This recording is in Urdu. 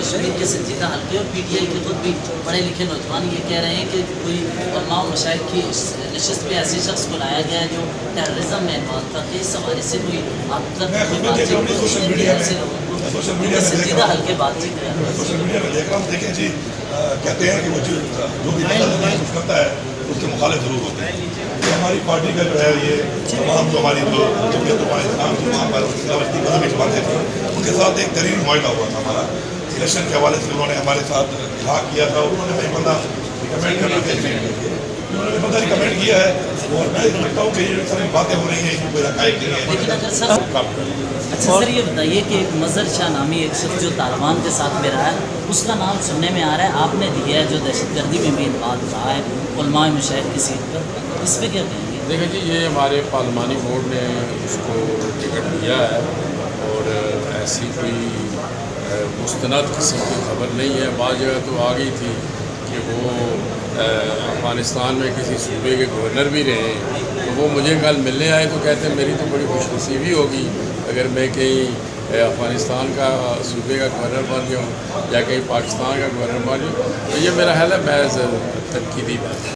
کشمیر کے سنجیدہ حلقے اور پی ٹی آئی کے خود بھی پڑھے لکھے نوجوان یہ کہہ رہے ہیں کہ کوئی علماء و مشائخ کی نشست پہ ایسے شخص کو لایا گیا ہے جو ٹیررزم میں انوالو تھا کہ اس حوالے سے کوئی آپ تک کوئی بات چیت سوشل میڈیا میں سنجیدہ حلقے بات چیت کر رہے ہیں. سوشل میڈیا میں دیکھ رہا ہوں. دیکھیں جی کہتے ہیں کہ وہ جو بھی کچھ کرتا ہے اس کے مخالف ضرور ہوتے ہیں. یہ ہماری پارٹی کا جو ہے یہ تمام جو ہماری جمعیت اسلام کی وہاں پر مذہبی جماعتیں تھیں ان کے ساتھ ایک ترین معاہدہ ہوا تھا ہمارا الیکشن کے حوالے سے. انہوں نے ہمارے ساتھ الحاق کیا تھا. انہوں نے ایک بندہ ریکمینڈ کرنا تھا. انہوں نے بندہ ریکمینڈ کیا ہے اور میں سمجھتا ہوں کہ یہ ساری باتیں ہو رہی ہیں کوئی حقائق نہیں ہے. لیکن اگر سر اچھا سر یہ بتائیے کہ مظہر شاہ نامی ایک شخص جو طالبان کے ساتھ میں رہا ہے اس کا نام سننے میں آ رہا ہے آپ نے دیا ہے جو دہشت گردی میں بھی انوالو رہا ہے علماء مشائخ کی سیٹ پر, اس پہ کیا کہیں گے؟ دیکھیں جی یہ ہمارے پارلیمانی بورڈ نے اس کو ٹکٹ دیا ہے اور ایسی کوئی مستند قسم کی خبر نہیں ہے. بعض جگہ تو آ گئی تھی کہ وہ افغانستان میں کسی صوبے کے گورنر بھی رہے ہیں تو وہ مجھے کل ملنے آئے تو کہتے ہیں میری تو بڑی خوش نصیبی ہوگی اگر میں کہیں افغانستان کا صوبے کا گورنر بن جاؤں یا کہیں پاکستان کا گورنر بن جاؤں. تو یہ میرا خیال ہے محض تنقیدی بات ہے.